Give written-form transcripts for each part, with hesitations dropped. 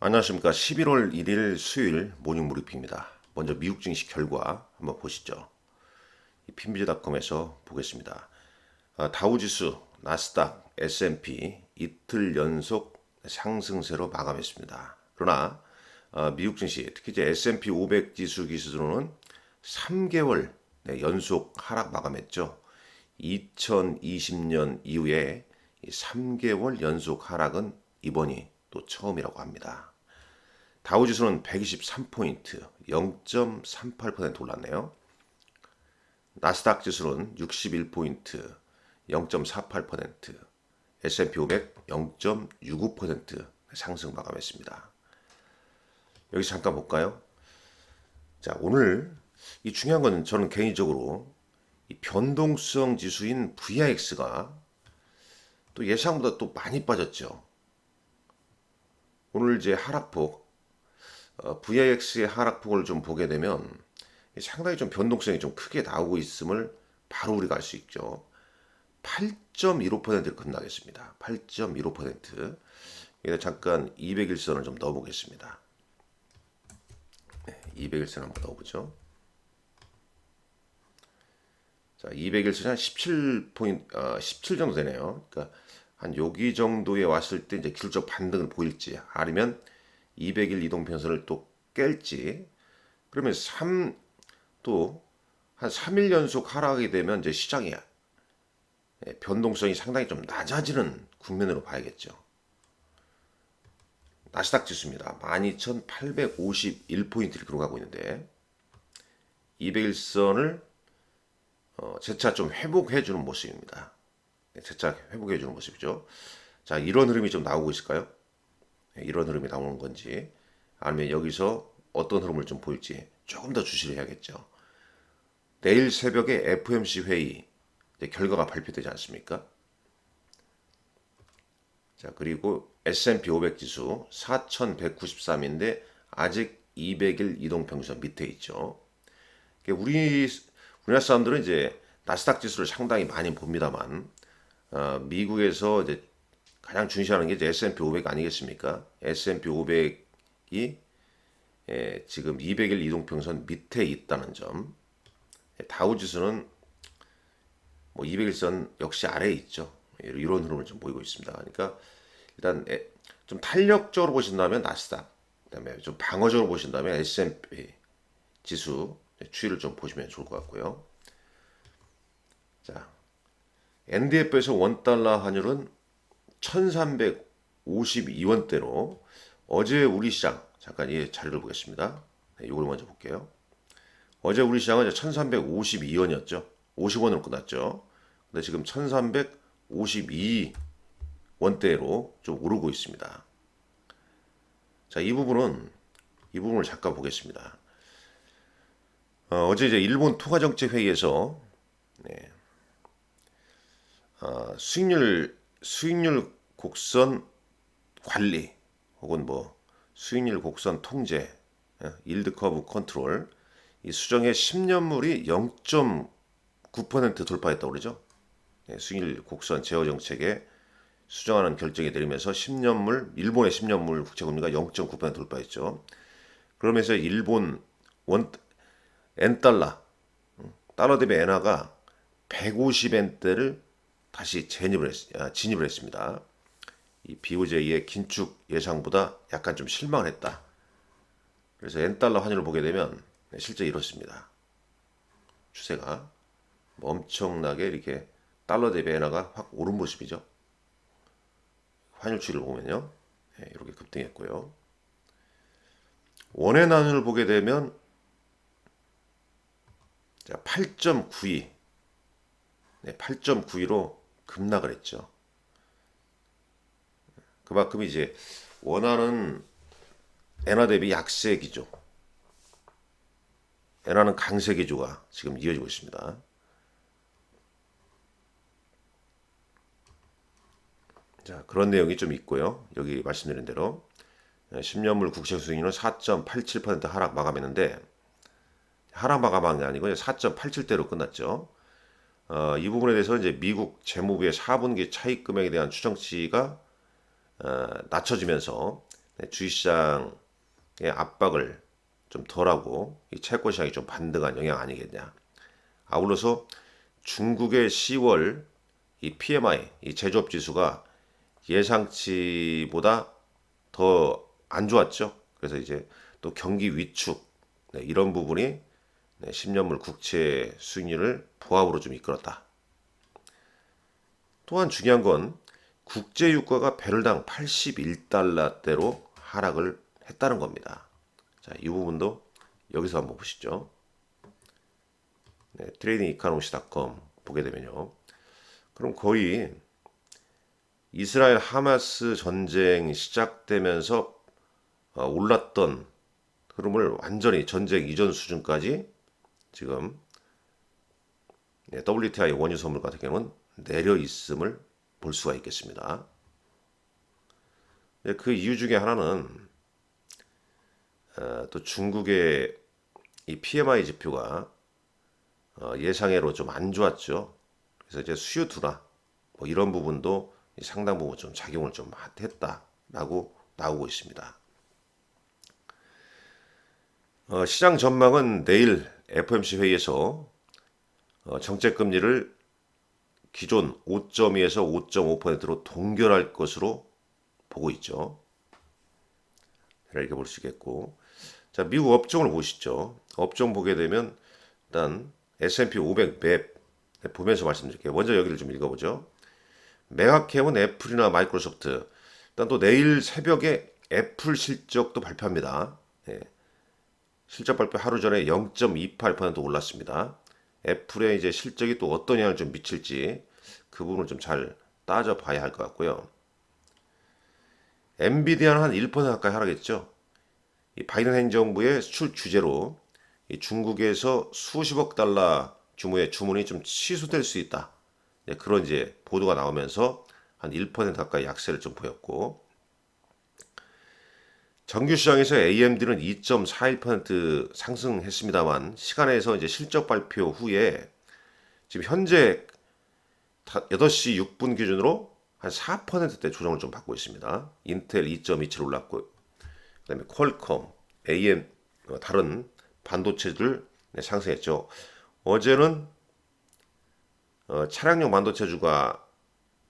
안녕하십니까. 11월 1일 수요일 모닝 브리핑입니다. 먼저 미국 증시 결과 한번 보시죠. 핀비즈닷컴에서 보겠습니다. 다우지수, 나스닥, S&P 이틀 연속 상승세로 마감했습니다. 그러나 미국 증시, 특히 이제 S&P 500 지수 기준으로는 3개월 연속 하락 마감했죠. 2020년 이후에 3개월 연속 하락은 이번이 또 처음이라고 합니다. 다우지수는 123포인트, 0.38% 올랐네요. 나스닥 지수는 61포인트, 0.48%, S&P 500 0.65% 상승 마감했습니다. 여기 잠깐 볼까요? 자, 오늘 이 중요한 건 저는 개인적으로 이 변동성 지수인 VIX가 또 예상보다 또 많이 빠졌죠. 오늘 이제 하락폭, VIX의 하락폭을 좀 보게 되면 상당히 좀 변동성이 좀 크게 나오고 있음을 바로 우리가 알 수 있죠. 8.15%를 급락했습니다. 8.15%. 여기다 잠깐 200일선을 좀 넣어보겠습니다. 200일선 한번 넣어보죠. 자, 200일선이 한 17포인트, 17 정도 되네요. 그러니까 한 여기 정도에 왔을 때 이제 기술적 반등을 보일지, 아니면 200일 이동평선을 또 깰지, 그러면 또 한 3일 연속 하락하게 되면 이제 시장이 변동성이 상당히 좀 낮아지는 국면으로 봐야겠죠. 나스닥 지수입니다. 12,851포인트를 기록하고 있는데 200일선을 재차 좀 회복해주는 모습입니다. 재차 회복해주는 모습이죠. 자, 이런 흐름이 좀 나오고 있을까요? 이런 흐름이 나오는 건지, 아니면 여기서 어떤 흐름을 좀 보일지 조금 더 주시를 해야겠죠. 내일 새벽에 FOMC 회의 결과가 발표되지 않습니까? 자, 그리고 S&P 500 지수 4,193인데 아직 200일 이동평균선 밑에 있죠. 우리나라 사람들은 이제 나스닥 지수를 상당히 많이 봅니다만, 미국에서 이제 가장 중시하는 게 이제 S&P 500 아니겠습니까? S&P 500이 지금 200일 이동평선 밑에 있다는 점. 다우지수는 뭐 200일선 역시 아래에 있죠. 이런 흐름을 좀 보이고 있습니다. 그러니까 일단 좀 탄력적으로 보신다면 나스닥, 그다음에 좀 방어적으로 보신다면 S&P 지수 추이를 좀 보시면 좋을 것 같고요. 자, NDF에서 원달러 환율은 1352원대로 어제 우리 시장, 잠깐 이 자료를 보겠습니다. 이걸 먼저 볼게요. 어제 우리 시장은 1352원이었죠. 50원으로 끝났죠. 근데 지금 1352원대로 좀 오르고 있습니다. 자, 이 부분을 잠깐 보겠습니다. 어제 이제 일본 통화정책 회의에서 수익률 곡선 관리, 혹은 뭐 수익률 곡선 통제, 일드 커브 컨트롤, 이 수정의 10년물이 0.9% 돌파했다고 그러죠. 수익률 곡선 제어 정책에 수정하는 결정이 내리면서 일본의 10년물 국채금리가 0.9% 돌파했죠. 그러면서 일본 엔달러, 달러 대비 엔화가 150엔대를 다시 진입을 했습니다. 이 BOJ의 긴축 예상보다 약간 좀 실망을 했다. 그래서 엔달러 환율을 보게 되면 실제 이렇습니다. 추세가 엄청나게 이렇게 달러 대비 엔화가 확 오른 모습이죠. 환율 추이를 보면요, 이렇게 급등했고요. 원의 환율을 보게 되면 8.92, 8.92로 급락을 했죠. 그만큼 이제 원화는 엔화 대비 약세 기조, 엔화는 강세 기조가 지금 이어지고 있습니다. 자, 그런 내용이 좀 있고요. 여기 말씀드린 대로 10년물 국채 수익률은 4.87% 하락 마감했는데, 하락 마감한 게 아니고 4.87대로 끝났죠. 이 부분에 대해서 이제 미국 재무부의 4분기 차익 금액에 대한 추정치가 낮춰지면서 주식시장의 압박을 좀 덜하고 이 채권 시장이 좀 반등한 영향 아니겠냐. 아울러서 중국의 10월 이 PMI, 이 제조업 지수가 예상치보다 더 안 좋았죠. 그래서 이제 또 경기 위축 이런 부분이 10년물 국채 수익률을 보합으로 좀 이끌었다. 또한 중요한 건 국제 유가가 배럴당 81달러대로 하락을 했다는 겁니다. 자, 이 부분도 여기서 한번 보시죠. 트레이딩 이카노미스닷컴 보게 되면요. 그럼 거의 이스라엘 하마스 전쟁 시작되면서 올랐던 흐름을 완전히 전쟁 이전 수준까지 지금 WTI 원유 선물 같은 경우는 내려 있음을 볼 수가 있겠습니다. 그 이유 중에 하나는 또 중국의 이 PMI 지표가 예상외로 좀 안 좋았죠. 그래서 이제 수요 둔화 뭐 이런 부분도 상당 부분 좀 작용을 좀 했다라고 나오고 있습니다. 시장 전망은 내일 FOMC 회의에서 정책 금리를 기존 5.2에서 5.5%로 동결할 것으로 보고 있죠. 이렇게 볼 수 있겠고, 자 미국 업종을 보시죠. 업종 보게 되면 일단 S&P 500 맵 보면서 말씀드릴게요. 먼저 여기를 좀 읽어보죠. 메가캡은 애플이나 마이크로소프트. 일단 또 내일 새벽에 애플 실적도 발표합니다. 실적 발표 하루 전에 0.28% 올랐습니다. 애플의 이제 실적이 또 어떤 영향을 좀 미칠지 그 부분을 좀 잘 따져봐야 할 것 같고요. 엔비디아는 한 1% 가까이 하락했죠. 이 바이든 행정부의 수출 규제로 이 중국에서 수십억 달러 규모의 주문이 좀 취소될 수 있다. 그런 이제 보도가 나오면서 한 1% 가까이 약세를 좀 보였고, 정규 시장에서 AMD는 2.41% 상승했습니다만 시간에서 이제 실적 발표 후에 지금 현재 8시 6분 기준으로 한 4%대 조정을 좀 받고 있습니다. 인텔 2.27 올랐고, 그다음에 퀄컴, AM 다른 반도체들 상승했죠. 어제는 차량용 반도체주가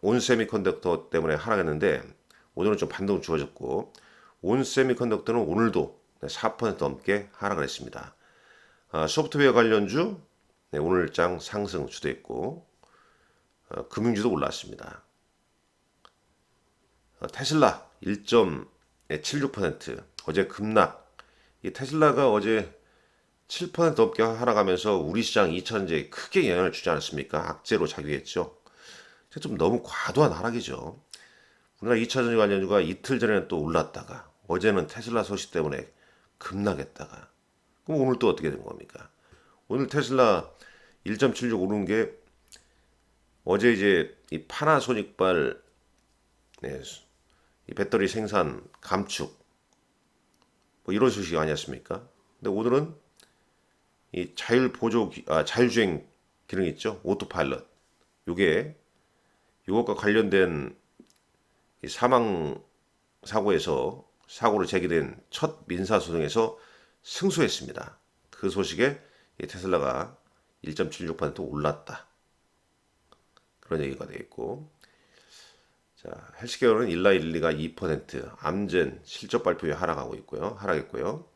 온세미컨덕터 때문에 하락했는데 오늘은 좀 반등 주어졌고, 온세미컨덕터는 오늘도 4% 넘게 하락을 했습니다. 소프트웨어 관련주 오늘장 상승 주도했고, 금융주도 올랐습니다. 테슬라 1.76% 어제 급락. 이 테슬라가 어제 7% 넘게 하락하면서 우리 시장 2차전지에 크게 영향을 주지 않았습니까? 악재로 작용했죠. 좀 너무 과도한 하락이죠. 우리나라 2차전지 관련주가 이틀 전에는 또 올랐다가 어제는 테슬라 소식 때문에 급락했다가, 그럼 오늘 또 어떻게 된 겁니까? 오늘 테슬라 1.76 오른 게 어제 이제 이 파나소닉발 이 배터리 생산 감축 뭐 이런 소식이 아니었습니까? 근데 오늘은 이 자율주행 기능 있죠? 오토파일럿. 요게 이것과 관련된 이 사망 사고로 제기된 첫 민사소송에서 승소했습니다. 그 소식에 이 테슬라가 1.76% 올랐다. 그런 얘기가 되어 있고, 자, 헬스케어는 일라일리가 2%, 암젠 실적 발표에 하락했고요.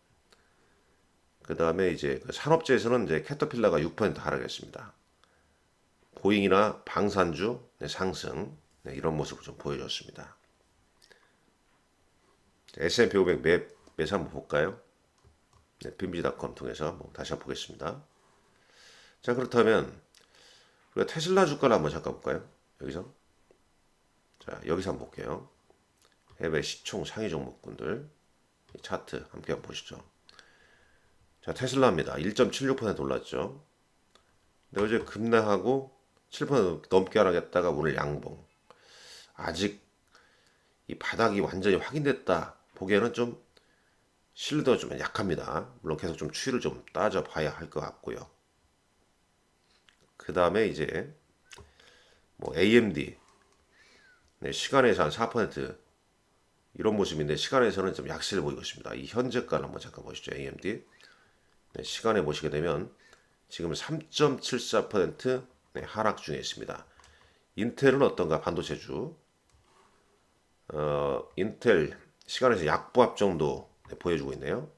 그 다음에 이제 그 산업재에서는 이제 캐터필러가 6% 하락했습니다. 보잉이나 방산주 상승, 이런 모습을 좀 보여줬습니다. S&P 500 매수 한번 볼까요? 빈비닷컴 통해서 한번 다시 한번 보겠습니다. 자, 그렇다면 우리가 테슬라 주가를 한번 잠깐 볼까요? 여기서. 자, 여기서 한번 볼게요. 해외 시총 상위 종목군들 차트 함께 한번 보시죠. 자, 테슬라입니다. 1.76% 올랐죠. 근데 어제 급락하고 7% 넘게 하락했다가 오늘 양봉. 아직 이 바닥이 완전히 확인됐다 보기에는 좀 신뢰도가 좀 약합니다. 물론 계속 좀 추이를 좀 따져봐야 할 것 같고요. 그 다음에 이제 뭐 AMD 시간에서 한 4% 이런 모습인데 시간에서는 좀 약세를 보이고 있습니다. 이 현재가를 한번 잠깐 보시죠. AMD. 네, 시간에 보시게 되면 지금 3.74% 네, 하락 중에 있습니다. 인텔은 어떤가? 반도체주. 인텔 시간에서 약보합 정도 네, 보여주고 있네요.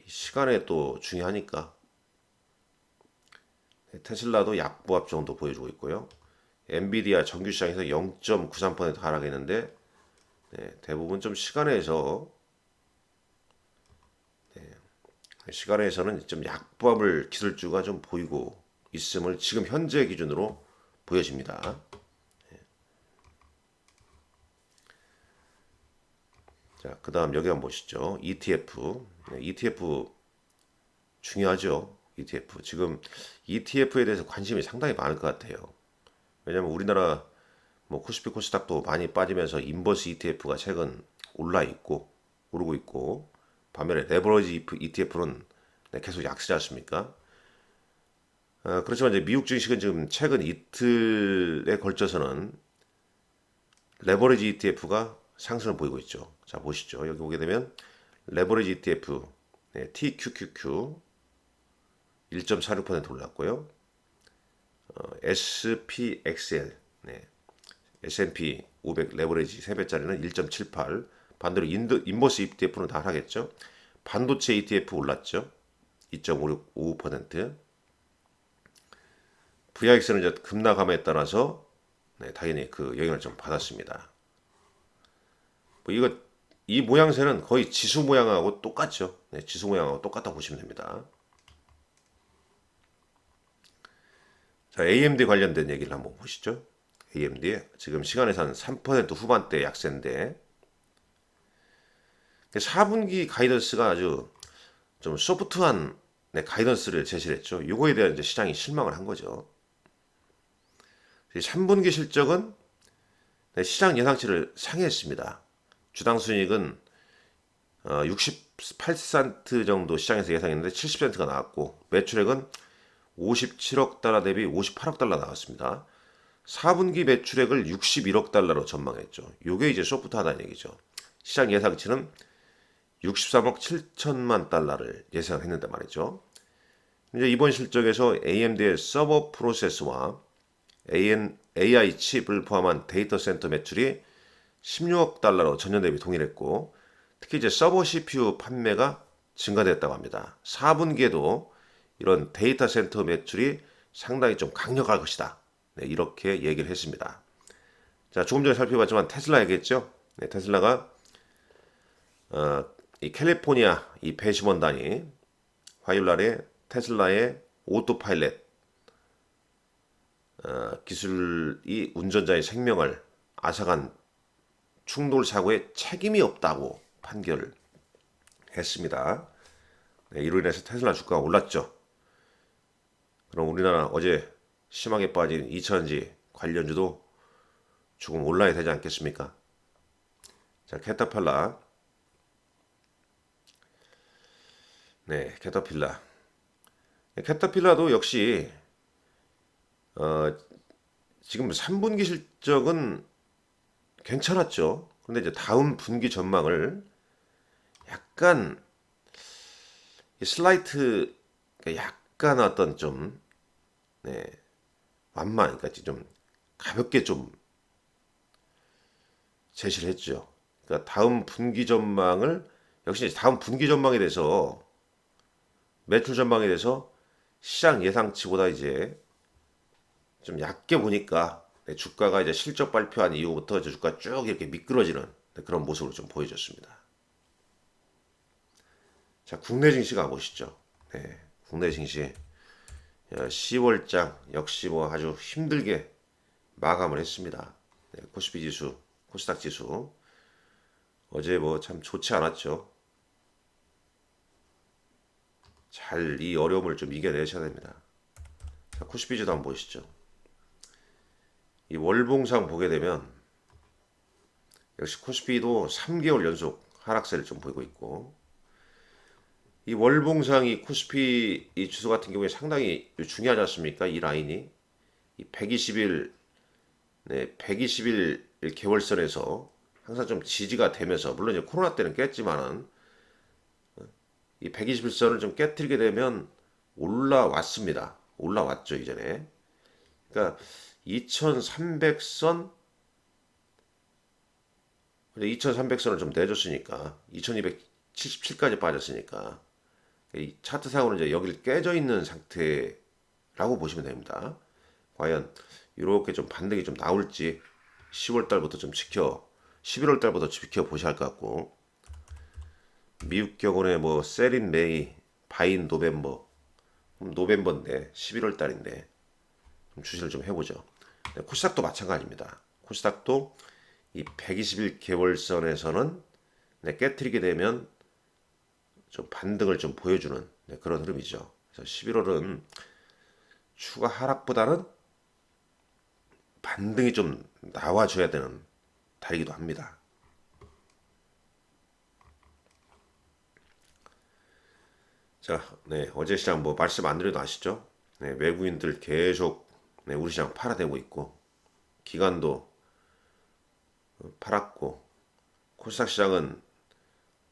이 시간에 또 중요하니까 네, 테슬라도 약보합 정도 보여주고 있고요. 엔비디아 정규 시장에서 0.93% 하락했는데 네, 대부분 좀 시간에서는 좀 약보합을 기술주가 좀 보이고 있음을 지금 현재 기준으로 보여집니다. 자, 그 다음 여기 한번 보시죠. ETF. 네, ETF 중요하죠. ETF. 지금 ETF에 대해서 관심이 상당히 많을 것 같아요. 왜냐면 우리나라 뭐 코스피 코스닥도 많이 빠지면서 인버스 ETF가 최근 오르고 있고 반면에 레버리지 ETF는 계속 약세지 않습니까? 그렇지만 이제 미국 증시는 지금 최근 이틀에 걸쳐서는 레버리지 ETF가 상승을 보이고 있죠. 자, 보시죠. 여기 보게 되면 레버리지 ETF 네, TQQQ 1.46% 올랐고요. SPXL 네, S&P 500 레버리지 3배짜리는 1.78. 반대로 인버스 ETF는 다 하락했죠. 반도체 ETF 올랐죠. 2.55%. VIX는 이제 급락함에 따라서 네, 당연히 그 영향을 좀 받았습니다. 뭐 이거 이 모양새는 거의 지수 모양하고 똑같죠. 네, 지수 모양하고 똑같다 보시면 됩니다. 자, AMD 관련된 얘기를 한번 보시죠. AMD 지금 시간에서 한 3% 후반대 약세인데 4분기 가이던스가 아주 좀 소프트한 네, 가이던스를 제시를 했죠. 이거에 대한 이제 시장이 실망을 한 거죠. 3분기 실적은 네, 시장 예상치를 상회했습니다. 주당 순이익은 68센트 정도 시장에서 예상했는데 70센트가 나왔고 매출액은 57억 달러 대비 58억 달러 나왔습니다. 4분기 매출액을 61억 달러로 전망했죠. 이게 이제 소프트하다는 얘기죠. 시장 예상치는 63억 7천만 달러를 예상했는데 말이죠. 이제 이번 실적에서 AMD의 서버 프로세스와 AI 칩을 포함한 데이터 센터 매출이 16억 달러로 전년 대비 동일했고 특히 이제 서버 CPU 판매가 증가됐다고 합니다. 4분기에도 이런 데이터 센터 매출이 상당히 좀 강력할 것이다. 네, 이렇게 얘기를 했습니다. 자, 조금 전에 살펴봤지만 테슬라 얘기했죠. 네, 테슬라가 이 캘리포니아 이 배심원단이 화요일 날에 테슬라의 오토파일럿 기술이 운전자의 생명을 앗아간 충돌 사고에 책임이 없다고 판결했습니다. 네, 이로 인해서 테슬라 주가가 올랐죠. 그럼 우리나라 어제 심하게 빠진 이차전지 관련주도 조금 올라야 되지 않겠습니까? 자, 캐터필라. 네, 캐터필라. 캐터필라도 역시 지금 3분기 실적은 괜찮았죠. 그런데 이제 다음 분기 전망을 약간 슬라이트 약간 어떤 좀 네, 완만 그러니까 좀 가볍게 좀 제시를 했죠. 그러니까 다음 분기 전망을 역시 다음 분기 전망에 대해서 매출 전망에 대해서 시장 예상치보다 이제 좀 얕게 보니까 네, 주가가 이제 실적 발표한 이후부터 이제 주가 쭉 이렇게 미끄러지는 네, 그런 모습으로 좀 보여졌습니다. 자, 국내 증시 가보시죠. 네, 국내 증시 10월장 역시 뭐 아주 힘들게 마감을 했습니다. 네, 코스피 지수, 코스닥 지수 어제 뭐 참 좋지 않았죠. 잘 이 어려움을 좀 이겨내셔야 됩니다. 자, 코스피 지수 한번 보시죠. 이 월봉상 보게 되면 역시 코스피도 3개월 연속 하락세를 좀 보이고 있고 이 월봉상 이 코스피 이 주소 같은 경우에 상당히 중요하지 않습니까? 이 라인이 이 120일 네, 120일 개월선에서 항상 좀 지지가 되면서, 물론 이제 코로나 때는 깼지만은 이 121선을 좀 깨뜨리게 되면 올라왔습니다. 올라왔죠, 이전에. 그러니까 2300선, 2300선을 좀 내줬으니까 2277까지 빠졌으니까 이 차트상으로 이제 여기를 깨져 있는 상태라고 보시면 됩니다. 과연 이렇게 좀 반등이 좀 나올지 10월 달부터 좀 11월 달부터 지켜 보셔야 할 것 같고, 미국 경우에 뭐 셀인 메이, 바인 노벰버, 노벰버인데 11월 달인데 좀 주시를 좀 해보죠. 네, 코스닥도 마찬가지입니다. 코스닥도 이 121개월선에서는 네, 깨트리게 되면 좀 반등을 좀 보여주는 네, 그런 흐름이죠. 그래서 11월은 추가 하락보다는 반등이 좀 나와줘야 되는 달이기도 합니다. 자, 네, 어제 시장 뭐 말씀 안 드려도 아시죠? 네, 외국인들 계속 네, 우리 시장 팔아대고 있고, 기관도 팔았고, 코스닥 시장은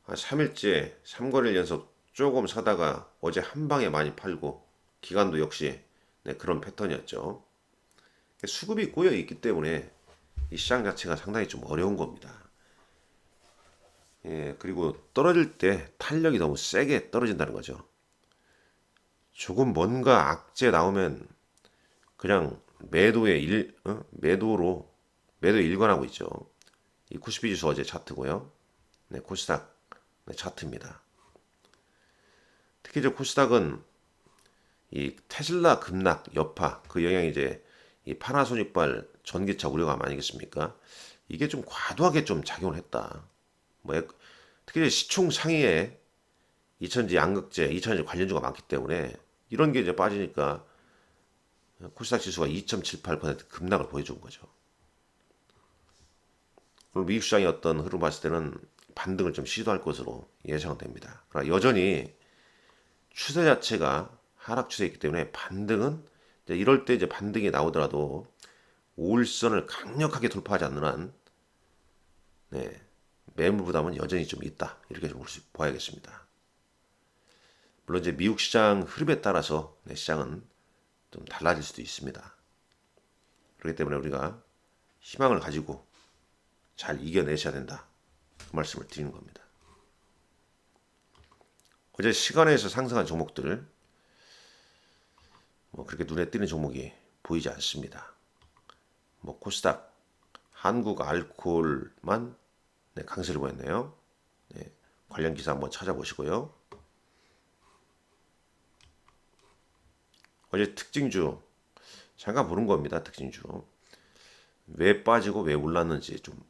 한 3일째 3거래일 연속 조금 사다가 어제 한 방에 많이 팔고, 기관도 역시 네, 그런 패턴이었죠. 수급이 꼬여 있기 때문에 이 시장 자체가 상당히 좀 어려운 겁니다. 예, 그리고 떨어질 때 탄력이 너무 세게 떨어진다는 거죠. 조금 뭔가 악재 나오면 그냥 매도에 일관하고 있죠. 이 코스피 지수 어제 차트고요. 네, 코스닥 네, 차트입니다. 특히 이제 코스닥은 이 테슬라 급락 여파 그 영향이 이제 이 파나소닉발 전기차 우려감 아니겠습니까? 이게 좀 과도하게 좀 작용을 했다. 뭐 특히 이제 시총 상위에 이천지 양극재, 이천지 관련주가 많기 때문에 이런 게 이제 빠지니까 코스닥 지수가 2.78% 급락을 보여준 거죠. 오늘 미국 시장의 어떤 흐름 봤을 때는 반등을 좀 시도할 것으로 예상됩니다. 그러나 여전히 추세 자체가 하락 추세이기 때문에 반등은 이럴 때 이제 반등이 나오더라도 5일선을 강력하게 돌파하지 않는 한 네, 매물 부담은 여전히 좀 있다. 이렇게 좀 봐야겠습니다. 물론 이제 미국 시장 흐름에 따라서 네, 시장은 좀 달라질 수도 있습니다. 그렇기 때문에 우리가 희망을 가지고 잘 이겨내셔야 된다. 그 말씀을 드리는 겁니다. 어제 시간에서 상승한 종목들 뭐 그렇게 눈에 띄는 종목이 보이지 않습니다. 뭐 코스닥, 한국 알코올만 네, 강세를 보였네요. 네, 관련 기사 한번 찾아보시고요. 어제 특징주 잠깐 보는 겁니다. 특징주 왜 빠지고 왜 올랐는지 좀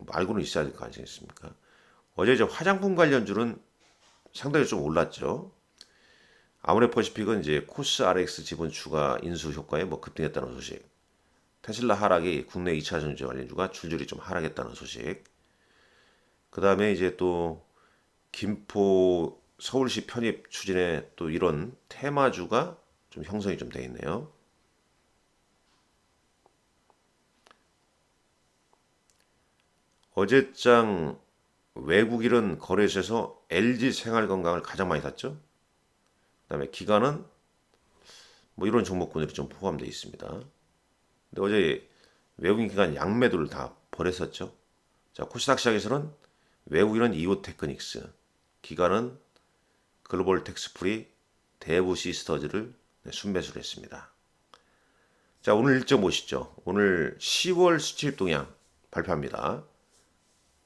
알고는 있어야 될 거 아니겠습니까? 어제 이제 화장품 관련주는 상당히 좀 올랐죠. 아모레퍼시픽은 이제 코스 RX 지분 추가 인수 효과에 뭐 급등했다는 소식. 테슬라 하락이 국내 2차 전지 관련주가 줄줄이 좀 하락했다는 소식. 그 다음에 이제 또 김포 서울시 편입 추진에 또 이런 테마주가 좀 형성이 좀 돼 있네요. 어제장 외국인은 거래소에서 LG 생활건강을 가장 많이 샀죠. 그다음에 기관은 뭐 이런 종목군들이 좀 포함되어 있습니다. 근데 어제 외국인 기관 양매도를 다 벌였었죠. 자, 코스닥 시장에서는 외국인은 이오테크닉스, 기관은 글로벌 텍스프리, 대부 시스터즈를 순매수를 했습니다. 자, 오늘 일정 보시죠. 오늘 10월 수출입 동향 발표합니다.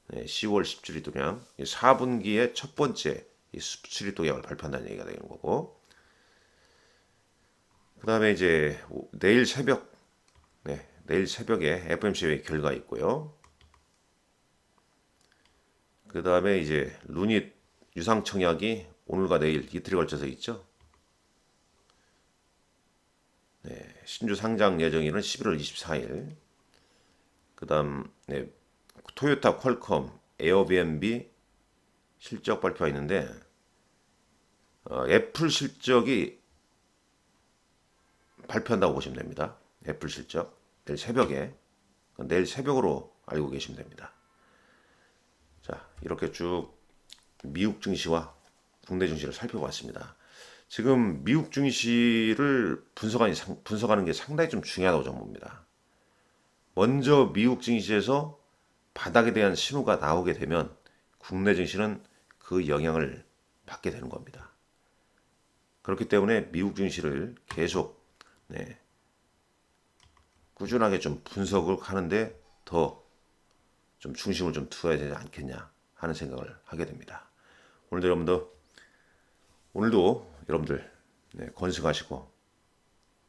네, 10월 수출입 동향 4분기의 첫 번째 수출입 동향을 발표한다는 얘기가 되는 거고, 그 다음에 이제 내일 새벽에 FMC의 결과 있고요. 그 다음에 이제 루닛 유상청약이 오늘과 내일 이틀에 걸쳐서 있죠. 네, 신주 상장 예정일은 11월 24일. 그 다음 토요타, 퀄컴, 에어비앤비 실적 발표가 있는데 애플 실적이 발표한다고 보시면 됩니다. 애플 실적 내일 새벽으로 알고 계시면 됩니다. 이렇게 쭉 미국 증시와 국내 증시를 살펴봤습니다. 지금 미국 증시를 분석하는 게 상당히 좀 중요하다고 저는 봅니다. 먼저 미국 증시에서 바닥에 대한 신호가 나오게 되면 국내 증시는 그 영향을 받게 되는 겁니다. 그렇기 때문에 미국 증시를 계속 꾸준하게 좀 분석을 하는데 더 좀 중심을 좀 두어야 되지 않겠냐 하는 생각을 하게 됩니다. 오늘도 여러분들 건승하시고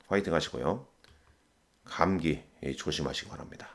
화이팅 하시고요. 감기 조심하시기 바랍니다.